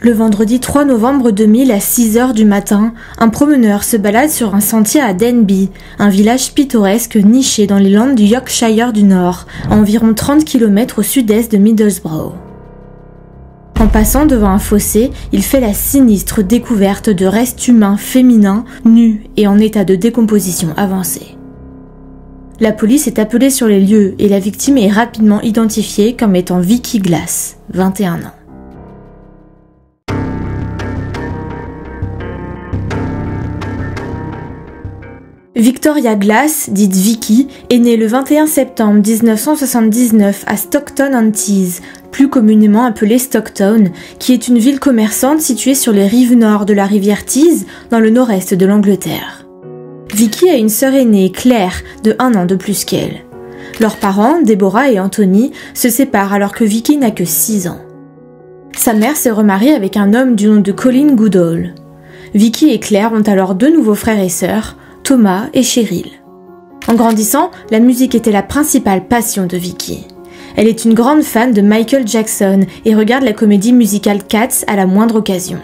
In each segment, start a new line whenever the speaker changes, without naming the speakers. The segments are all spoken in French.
Le vendredi 3 novembre 2000 à 6 h du matin, un promeneur se balade sur un sentier à Denbigh, un village pittoresque niché dans les Landes du Yorkshire du Nord, à environ 30 km au sud-est de Middlesbrough. En passant devant un fossé, il fait la sinistre découverte de restes humains féminins, nus et en état de décomposition avancée. La police est appelée sur les lieux et la victime est rapidement identifiée comme étant Vicky Glass, 21 ans. Victoria Glass, dite Vicky, est née le 21 septembre 1979 à Stockton-on-Tees, plus communément appelée Stockton, qui est une ville commerçante située sur les rives nord de la rivière Tees, dans le nord-est de l'Angleterre. Vicky a une sœur aînée, Claire, de 1 an de plus qu'elle. Leurs parents, Deborah et Anthony, se séparent alors que Vicky n'a que 6 ans. Sa mère s'est remariée avec un homme du nom de Colin Goodall. Vicky et Claire ont alors 2 nouveaux frères et sœurs, Thomas et Cheryl. En grandissant, la musique était la principale passion de Vicky. Elle est une grande fan de Michael Jackson et regarde la comédie musicale Cats à la moindre occasion.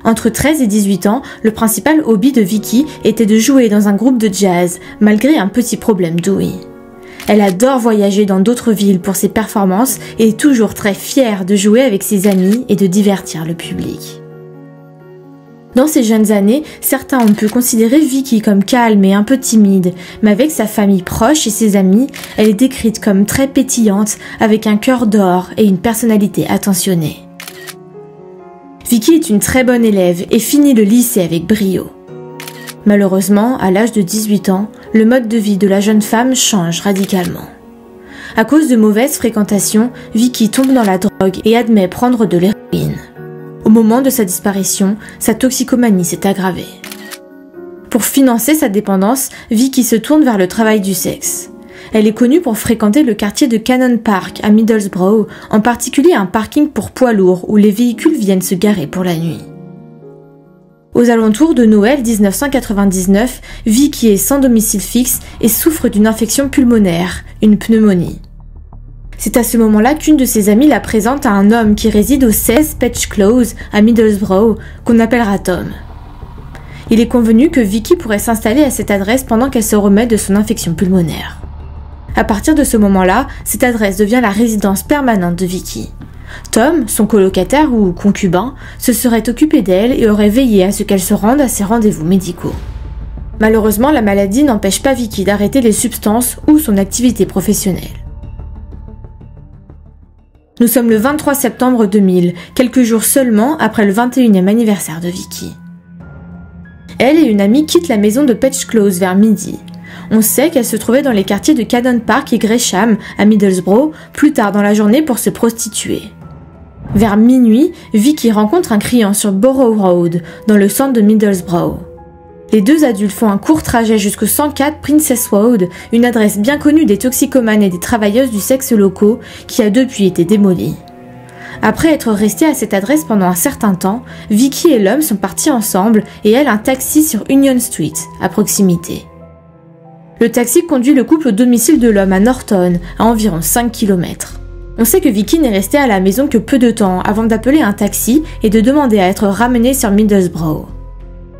Entre 13 et 18 ans, le principal hobby de Vicky était de jouer dans un groupe de jazz, malgré un petit problème d'ouïe. Elle adore voyager dans d'autres villes pour ses performances et est toujours très fière de jouer avec ses amis et de divertir le public. Dans ses jeunes années, certains ont pu considérer Vicky comme calme et un peu timide, mais avec sa famille proche et ses amis, elle est décrite comme très pétillante, avec un cœur d'or et une personnalité attentionnée. Vicky est une très bonne élève et finit le lycée avec brio. Malheureusement, à l'âge de 18 ans, le mode de vie de la jeune femme change radicalement. À cause de mauvaises fréquentations, Vicky tombe dans la drogue et admet prendre de l'héroïne. Au moment de sa disparition, sa toxicomanie s'est aggravée. Pour financer sa dépendance, Vicky se tourne vers le travail du sexe. Elle est connue pour fréquenter le quartier de Cannon Park à Middlesbrough, en particulier un parking pour poids lourds où les véhicules viennent se garer pour la nuit. Aux alentours de Noël 1999, Vicky est sans domicile fixe et souffre d'une infection pulmonaire, une pneumonie. C'est à ce moment-là qu'une de ses amies la présente à un homme qui réside au 16 Patch Close à Middlesbrough, qu'on appellera Tom. Il est convenu que Vicky pourrait s'installer à cette adresse pendant qu'elle se remet de son infection pulmonaire. À partir de ce moment-là, cette adresse devient la résidence permanente de Vicky. Tom, son colocataire ou concubin, se serait occupé d'elle et aurait veillé à ce qu'elle se rende à ses rendez-vous médicaux. Malheureusement, la maladie n'empêche pas Vicky d'arrêter les substances ou son activité professionnelle. Nous sommes le 23 septembre 2000, quelques jours seulement après le 21e anniversaire de Vicky. Elle et une amie quittent la maison de Patch Close vers midi. On sait qu'elle se trouvait dans les quartiers de Cannon Park et Gresham, à Middlesbrough, plus tard dans la journée pour se prostituer. Vers minuit, Vicky rencontre un client sur Borough Road, dans le centre de Middlesbrough. Les 2 adultes font un court trajet jusqu'au 104 Princess Road, une adresse bien connue des toxicomanes et des travailleuses du sexe locaux, qui a depuis été démolie. Après être restés à cette adresse pendant un certain temps, Vicky et l'homme sont partis ensemble et elle un taxi sur Union Street, à proximité. Le taxi conduit le couple au domicile de l'homme à Norton, à environ 5 km. On sait que Vicky n'est restée à la maison que peu de temps avant d'appeler un taxi et de demander à être ramenée sur Middlesbrough.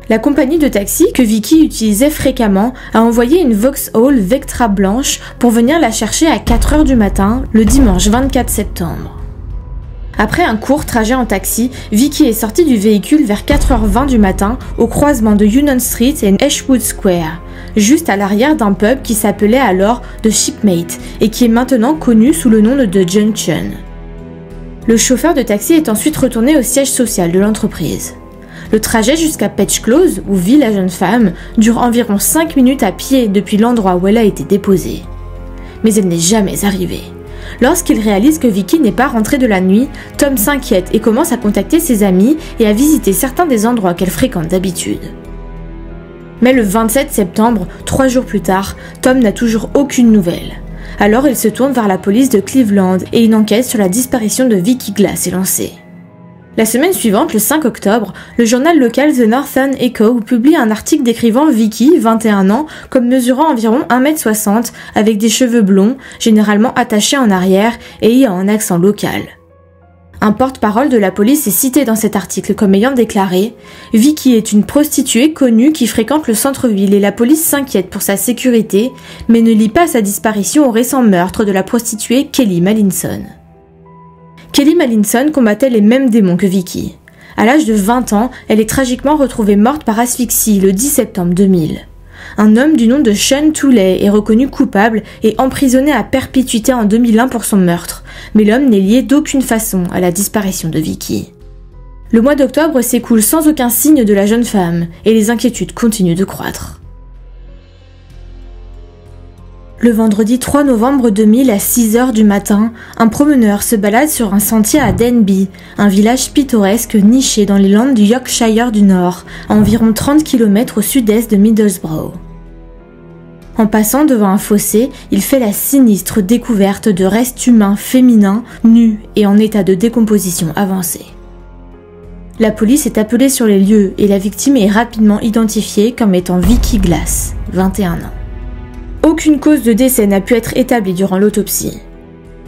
La compagnie de taxi, que Vicky utilisait fréquemment, a envoyé une Vauxhall Vectra blanche pour venir la chercher à 4 h du matin, le dimanche 24 septembre. Après un court trajet en taxi, Vicky est sortie du véhicule vers 4 h 20 du matin au croisement de Union Street et Ashwood Square, juste à l'arrière d'un pub qui s'appelait alors The Shipmate et qui est maintenant connu sous le nom de The Junction. Le chauffeur de taxi est ensuite retourné au siège social de l'entreprise. Le trajet jusqu'à Patch Close, où vit la jeune femme, dure environ 5 minutes à pied depuis l'endroit où elle a été déposée. Mais elle n'est jamais arrivée. Lorsqu'il réalise que Vicky n'est pas rentrée de la nuit, Tom s'inquiète et commence à contacter ses amis et à visiter certains des endroits qu'elle fréquente d'habitude. Mais le 27 septembre, 3 jours plus tard, Tom n'a toujours aucune nouvelle. Alors il se tourne vers la police de Cleveland et une enquête sur la disparition de Vicky Glass est lancée. La semaine suivante, le 5 octobre, le journal local The Northern Echo publie un article décrivant Vicky, 21 ans, comme mesurant environ 1,60 m avec des cheveux blonds, généralement attachés en arrière et ayant un accent local. Un porte-parole de la police est cité dans cet article comme ayant déclaré « Vicky est une prostituée connue qui fréquente le centre-ville et la police s'inquiète pour sa sécurité, mais ne lie pas sa disparition au récent meurtre de la prostituée Kelly Mallinson. » Kelly Mallinson combattait les mêmes démons que Vicky. À l'âge de 20 ans, elle est tragiquement retrouvée morte par asphyxie le 10 septembre 2000. Un homme du nom de Sean Tooley est reconnu coupable et emprisonné à perpétuité en 2001 pour son meurtre, mais l'homme n'est lié d'aucune façon à la disparition de Vicky. Le mois d'octobre s'écoule sans aucun signe de la jeune femme et les inquiétudes continuent de croître. Le vendredi 3 novembre 2000 à 6h du matin, un promeneur se balade sur un sentier à Denby, un village pittoresque niché dans les Landes du Yorkshire du Nord, à environ 30 km au sud-est de Middlesbrough. En passant devant un fossé, il fait la sinistre découverte de restes humains féminins, nus et en état de décomposition avancée. La police est appelée sur les lieux et la victime est rapidement identifiée comme étant Vicky Glass, 21 ans. Aucune cause de décès n'a pu être établie durant l'autopsie.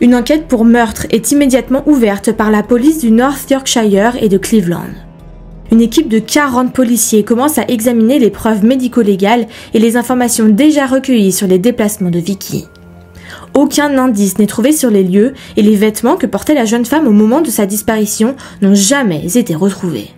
Une enquête pour meurtre est immédiatement ouverte par la police du North Yorkshire et de Cleveland. Une équipe de 40 policiers commence à examiner les preuves médico-légales et les informations déjà recueillies sur les déplacements de Vicky. Aucun indice n'est trouvé sur les lieux et les vêtements que portait la jeune femme au moment de sa disparition n'ont jamais été retrouvés.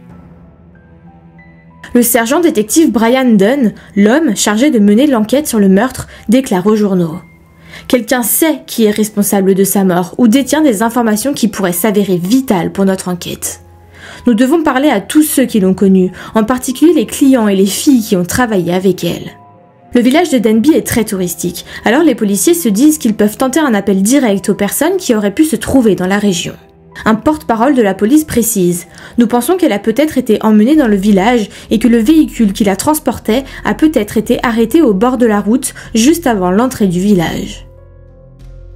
Le sergent détective Brian Dunn, l'homme chargé de mener l'enquête sur le meurtre, déclare aux journaux « Quelqu'un sait qui est responsable de sa mort ou détient des informations qui pourraient s'avérer vitales pour notre enquête. Nous devons parler à tous ceux qui l'ont connue, en particulier les clients et les filles qui ont travaillé avec elle. » Le village de Denby est très touristique, alors les policiers se disent qu'ils peuvent tenter un appel direct aux personnes qui auraient pu se trouver dans la région. Un porte-parole de la police précise « Nous pensons qu'elle a peut-être été emmenée dans le village et que le véhicule qui la transportait a peut-être été arrêté au bord de la route juste avant l'entrée du village. »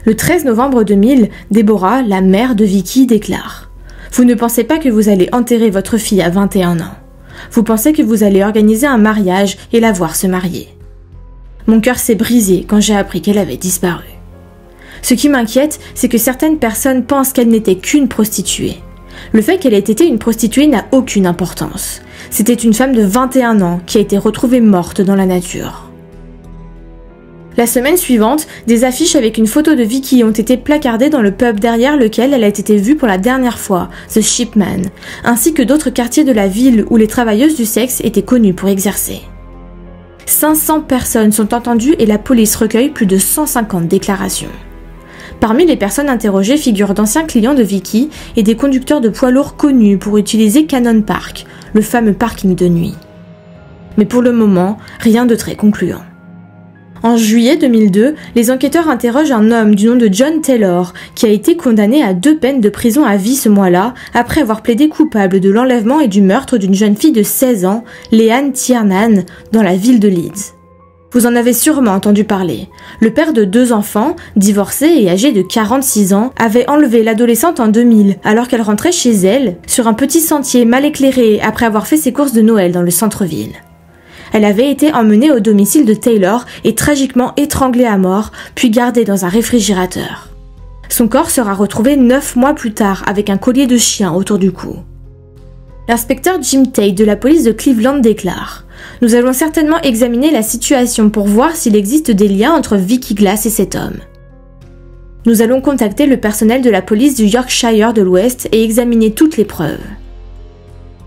Le 13 novembre 2000, Deborah, la mère de Vicky, déclare « Vous ne pensez pas que vous allez enterrer votre fille à 21 ans. Vous pensez que vous allez organiser un mariage et la voir se marier. Mon cœur s'est brisé quand j'ai appris qu'elle avait disparu. Ce qui m'inquiète, c'est que certaines personnes pensent qu'elle n'était qu'une prostituée. Le fait qu'elle ait été une prostituée n'a aucune importance. C'était une femme de 21 ans qui a été retrouvée morte dans la nature. » La semaine suivante, des affiches avec une photo de Vicky ont été placardées dans le pub derrière lequel elle a été vue pour la dernière fois, The Shipman, ainsi que d'autres quartiers de la ville où les travailleuses du sexe étaient connues pour exercer. 500 personnes sont entendues et la police recueille plus de 150 déclarations. Parmi les personnes interrogées figurent d'anciens clients de Vicky et des conducteurs de poids lourds connus pour utiliser Cannon Park, le fameux parking de nuit. Mais pour le moment, rien de très concluant. En juillet 2002, les enquêteurs interrogent un homme du nom de John Taylor, qui a été condamné à 2 peines de prison à vie ce mois-là, après avoir plaidé coupable de l'enlèvement et du meurtre d'une jeune fille de 16 ans, Leanne Tiernan, dans la ville de Leeds. Vous en avez sûrement entendu parler. Le père de 2 enfants, divorcé et âgé de 46 ans, avait enlevé l'adolescente en 2000, alors qu'elle rentrait chez elle, sur un petit sentier mal éclairé après avoir fait ses courses de Noël dans le centre-ville. Elle avait été emmenée au domicile de Taylor et tragiquement étranglée à mort, puis gardée dans un réfrigérateur. Son corps sera retrouvé 9 mois plus tard avec un collier de chien autour du cou. L'inspecteur Jim Tate de la police de Cleveland déclare « Nous allons certainement examiner la situation pour voir s'il existe des liens entre Vicky Glass et cet homme. Nous allons contacter le personnel de la police du Yorkshire de l'Ouest et examiner toutes les preuves. »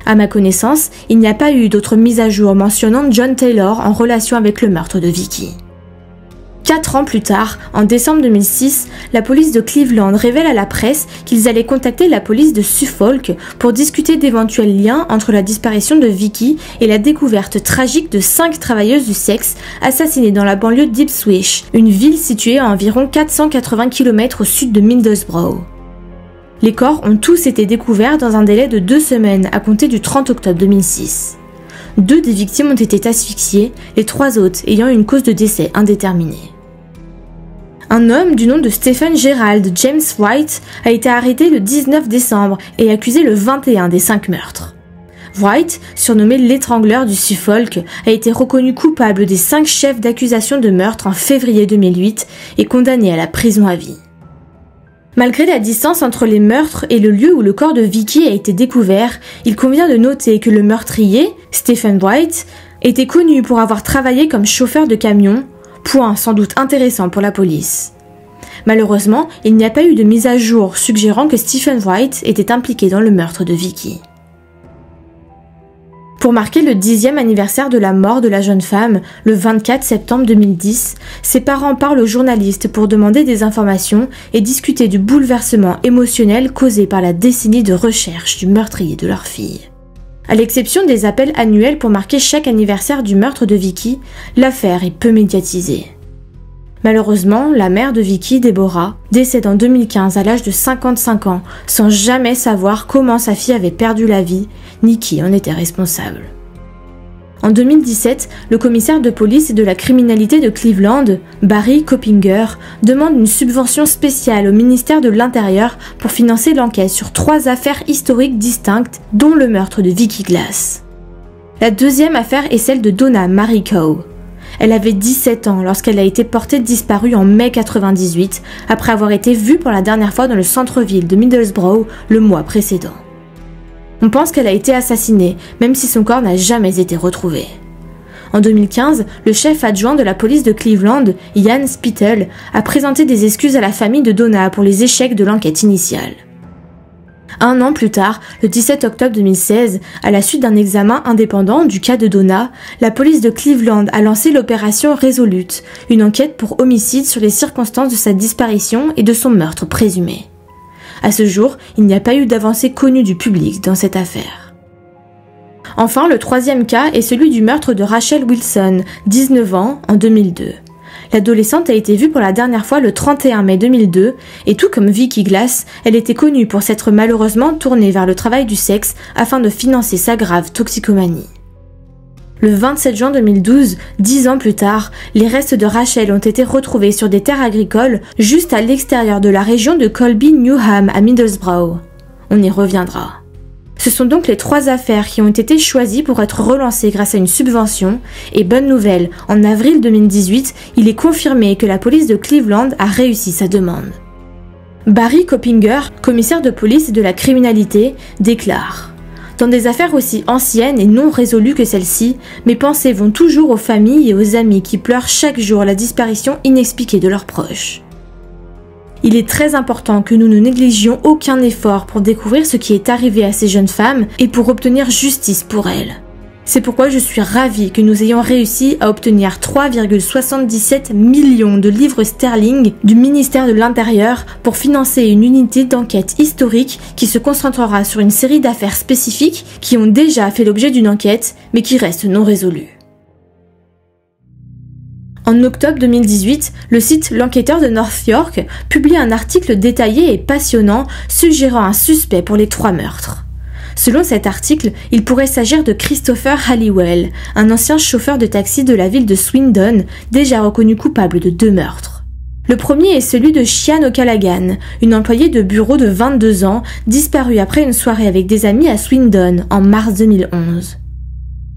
À ma connaissance, il n'y a pas eu d'autres mises à jour mentionnant John Taylor en relation avec le meurtre de Vicky. 4 ans plus tard, en décembre 2006, la police de Cleveland révèle à la presse qu'ils allaient contacter la police de Suffolk pour discuter d'éventuels liens entre la disparition de Vicky et la découverte tragique de 5 travailleuses du sexe assassinées dans la banlieue d'Ipswich, une ville située à environ 480 km au sud de Middlesbrough. Les corps ont tous été découverts dans un délai de 2 semaines à compter du 30 octobre 2006. 2 des victimes ont été asphyxiées, les 3 autres ayant une cause de décès indéterminée. Un homme du nom de Stephen Gerald James White a été arrêté le 19 décembre et accusé le 21 des 5 meurtres. White, surnommé l'étrangleur du Suffolk, a été reconnu coupable des 5 chefs d'accusation de meurtre en février 2008 et condamné à la prison à vie. Malgré la distance entre les meurtres et le lieu où le corps de Vicky a été découvert, il convient de noter que le meurtrier, Stephen White, était connu pour avoir travaillé comme chauffeur de camion, point sans doute intéressant pour la police. Malheureusement, il n'y a pas eu de mise à jour suggérant que Stephen White était impliqué dans le meurtre de Vicky. Pour marquer le 10e anniversaire de la mort de la jeune femme, le 24 septembre 2010, ses parents parlent aux journalistes pour demander des informations et discuter du bouleversement émotionnel causé par la décennie de recherche du meurtrier de leur fille. À l'exception des appels annuels pour marquer chaque anniversaire du meurtre de Vicky, l'affaire est peu médiatisée. Malheureusement, la mère de Vicky, Deborah, décède en 2015 à l'âge de 55 ans, sans jamais savoir comment sa fille avait perdu la vie, ni qui en était responsable. En 2017, le commissaire de police et de la criminalité de Cleveland, Barry Coppinger, demande une subvention spéciale au ministère de l'Intérieur pour financer l'enquête sur 3 affaires historiques distinctes, dont le meurtre de Vicky Glass. La deuxième affaire est celle de Donna Marie Coe. Elle avait 17 ans lorsqu'elle a été portée disparue en mai 1998, après avoir été vue pour la dernière fois dans le centre-ville de Middlesbrough le mois précédent. On pense qu'elle a été assassinée, même si son corps n'a jamais été retrouvé. En 2015, le chef adjoint de la police de Cleveland, Ian Spittle, a présenté des excuses à la famille de Donna pour les échecs de l'enquête initiale. Un an plus tard, le 17 octobre 2016, à la suite d'un examen indépendant du cas de Donna, la police de Cleveland a lancé l'opération Resolute, une enquête pour homicide sur les circonstances de sa disparition et de son meurtre présumé. À ce jour, il n'y a pas eu d'avancée connue du public dans cette affaire. Enfin, le troisième cas est celui du meurtre de Rachel Wilson, 19 ans, en 2002. L'adolescente a été vue pour la dernière fois le 31 mai 2002 et tout comme Vicky Glass, elle était connue pour s'être malheureusement tournée vers le travail du sexe afin de financer sa grave toxicomanie. Le 27 juin 2012, 10 ans plus tard, les restes de Rachel ont été retrouvés sur des terres agricoles juste à l'extérieur de la région de Colby Newham à Middlesbrough. On y reviendra. Ce sont donc les 3 affaires qui ont été choisies pour être relancées grâce à une subvention, et bonne nouvelle, en avril 2018, il est confirmé que la police de Cleveland a réussi sa demande. Barry Coppinger, commissaire de police et de la criminalité, déclare « Dans des affaires aussi anciennes et non résolues que celle-ci, mes pensées vont toujours aux familles et aux amis qui pleurent chaque jour la disparition inexpliquée de leurs proches. Il est très important que nous ne négligions aucun effort pour découvrir ce qui est arrivé à ces jeunes femmes et pour obtenir justice pour elles. C'est pourquoi je suis ravie que nous ayons réussi à obtenir 3,77 millions de livres sterling du ministère de l'Intérieur pour financer une unité d'enquête historique qui se concentrera sur une série d'affaires spécifiques qui ont déjà fait l'objet d'une enquête mais qui restent non résolues. » En octobre 2018, le site L'Enquêteur de North York publie un article détaillé et passionnant suggérant un suspect pour les 3 meurtres. Selon cet article, il pourrait s'agir de Christopher Halliwell, un ancien chauffeur de taxi de la ville de Swindon, déjà reconnu coupable de 2 meurtres. Le premier est celui de Sian O'Callaghan, une employée de bureau de 22 ans, disparue après une soirée avec des amis à Swindon en mars 2011.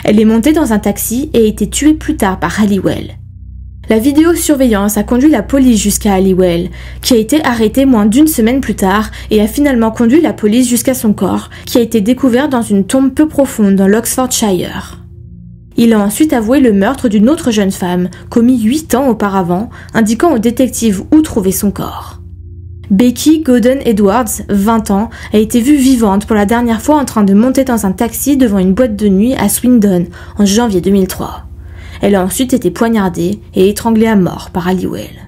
Elle est montée dans un taxi et a été tuée plus tard par Halliwell. La vidéosurveillance a conduit la police jusqu'à Halliwell, qui a été arrêté moins d'1 semaine plus tard et a finalement conduit la police jusqu'à son corps, qui a été découvert dans une tombe peu profonde dans l'Oxfordshire. Il a ensuite avoué le meurtre d'une autre jeune femme, commis 8 ans auparavant, indiquant aux détectives où trouver son corps. Becky Godden Edwards, 20 ans, a été vue vivante pour la dernière fois en train de monter dans un taxi devant une boîte de nuit à Swindon en janvier 2003. Elle a ensuite été poignardée et étranglée à mort par Halliwell.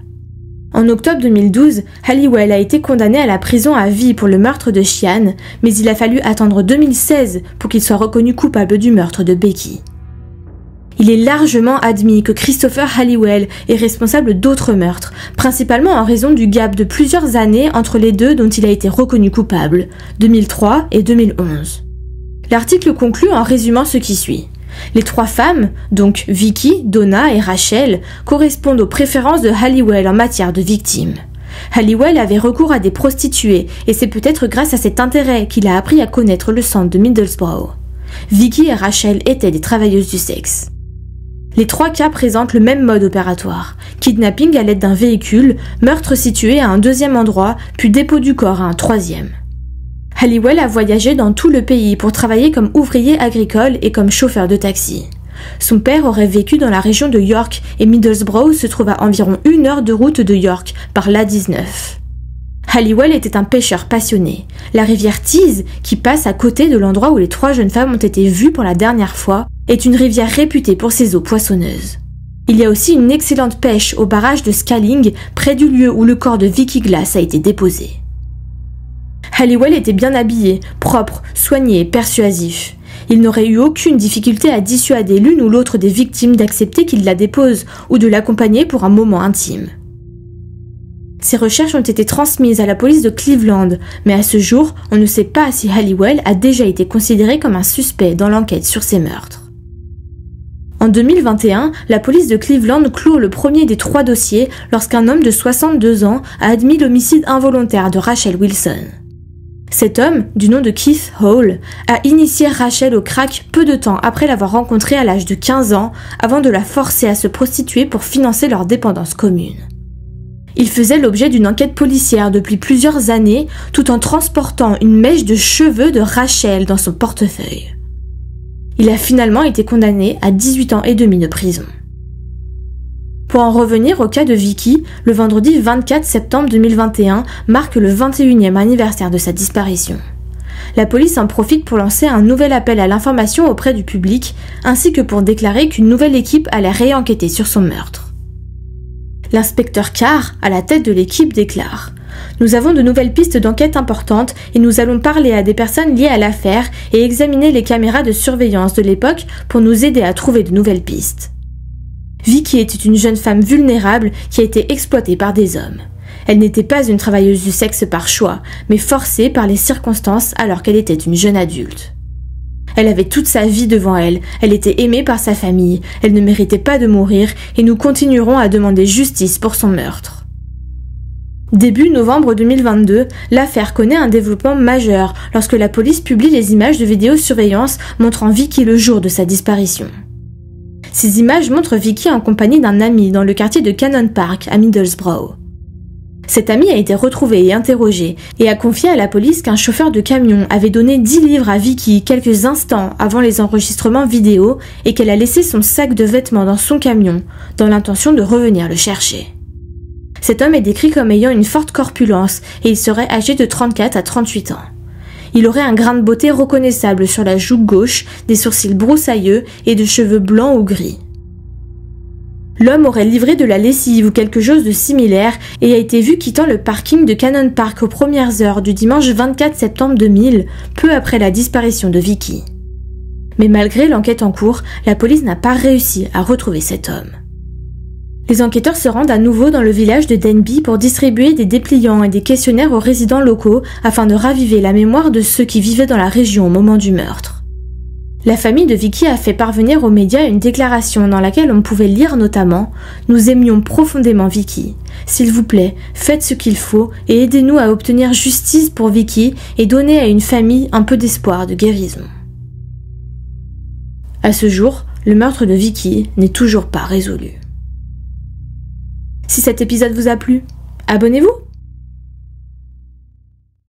En octobre 2012, Halliwell a été condamné à la prison à vie pour le meurtre de Sian, mais il a fallu attendre 2016 pour qu'il soit reconnu coupable du meurtre de Becky. Il est largement admis que Christopher Halliwell est responsable d'autres meurtres, principalement en raison du gap de plusieurs années entre les deux dont il a été reconnu coupable, 2003 et 2011. L'article conclut en résumant ce qui suit. Les 3 femmes, donc Vicky, Donna et Rachel, correspondent aux préférences de Halliwell en matière de victimes. Halliwell avait recours à des prostituées et c'est peut-être grâce à cet intérêt qu'il a appris à connaître le centre de Middlesbrough. Vicky et Rachel étaient des travailleuses du sexe. Les 3 cas présentent le même mode opératoire. Kidnapping à l'aide d'un véhicule, meurtre situé à un deuxième endroit, puis dépôt du corps à un troisième. Halliwell a voyagé dans tout le pays pour travailler comme ouvrier agricole et comme chauffeur de taxi. Son père aurait vécu dans la région de York et Middlesbrough se trouve à environ 1 heure de route de York par l'A19. Halliwell était un pêcheur passionné. La rivière Tees, qui passe à côté de l'endroit où les 3 jeunes femmes ont été vues pour la dernière fois, est une rivière réputée pour ses eaux poissonneuses. Il y a aussi une excellente pêche au barrage de Scaling, près du lieu où le corps de Vicky Glass a été déposé. Halliwell était bien habillé, propre, soigné et persuasif. Il n'aurait eu aucune difficulté à dissuader l'une ou l'autre des victimes d'accepter qu'il la dépose ou de l'accompagner pour un moment intime. Ces recherches ont été transmises à la police de Cleveland, mais à ce jour, on ne sait pas si Halliwell a déjà été considéré comme un suspect dans l'enquête sur ces meurtres. En 2021, la police de Cleveland clôt le premier des 3 dossiers lorsqu'un homme de 62 ans a admis l'homicide involontaire de Rachel Wilson. Cet homme, du nom de Keith Hall, a initié Rachel au crack peu de temps après l'avoir rencontrée à l'âge de 15 ans, avant de la forcer à se prostituer pour financer leur dépendance commune. Il faisait l'objet d'une enquête policière depuis plusieurs années, tout en transportant une mèche de cheveux de Rachel dans son portefeuille. Il a finalement été condamné à 18 ans et demi de prison. Pour en revenir au cas de Vicky, le vendredi 24 septembre 2021 marque le 21e anniversaire de sa disparition. La police en profite pour lancer un nouvel appel à l'information auprès du public, ainsi que pour déclarer qu'une nouvelle équipe allait réenquêter sur son meurtre. L'inspecteur Carr, à la tête de l'équipe, déclare « Nous avons de nouvelles pistes d'enquête importantes et nous allons parler à des personnes liées à l'affaire et examiner les caméras de surveillance de l'époque pour nous aider à trouver de nouvelles pistes. » Vicky était une jeune femme vulnérable qui a été exploitée par des hommes. Elle n'était pas une travailleuse du sexe par choix, mais forcée par les circonstances alors qu'elle était une jeune adulte. Elle avait toute sa vie devant elle, elle était aimée par sa famille, elle ne méritait pas de mourir et nous continuerons à demander justice pour son meurtre. Début novembre 2022, l'affaire connaît un développement majeur lorsque la police publie les images de vidéosurveillance montrant Vicky le jour de sa disparition. Ces images montrent Vicky en compagnie d'un ami dans le quartier de Cannon Park à Middlesbrough. Cet ami a été retrouvé et interrogé et a confié à la police qu'un chauffeur de camion avait donné 10 livres à Vicky quelques instants avant les enregistrements vidéo et qu'elle a laissé son sac de vêtements dans son camion dans l'intention de revenir le chercher. Cet homme est décrit comme ayant une forte corpulence et il serait âgé de 34 à 38 ans. Il aurait un grain de beauté reconnaissable sur la joue gauche, des sourcils broussailleux et de cheveux blancs ou gris. L'homme aurait livré de la lessive ou quelque chose de similaire et a été vu quittant le parking de Cannon Park aux premières heures du dimanche 24 septembre 2000, peu après la disparition de Vicky. Mais malgré l'enquête en cours, la police n'a pas réussi à retrouver cet homme. Les enquêteurs se rendent à nouveau dans le village de Denby pour distribuer des dépliants et des questionnaires aux résidents locaux afin de raviver la mémoire de ceux qui vivaient dans la région au moment du meurtre. La famille de Vicky a fait parvenir aux médias une déclaration dans laquelle on pouvait lire notamment « Nous aimions profondément Vicky. S'il vous plaît, faites ce qu'il faut et aidez-nous à obtenir justice pour Vicky et donnez à une famille un peu d'espoir de guérison. » À ce jour, le meurtre de Vicky n'est toujours pas résolu. Si cet épisode vous a plu, abonnez-vous!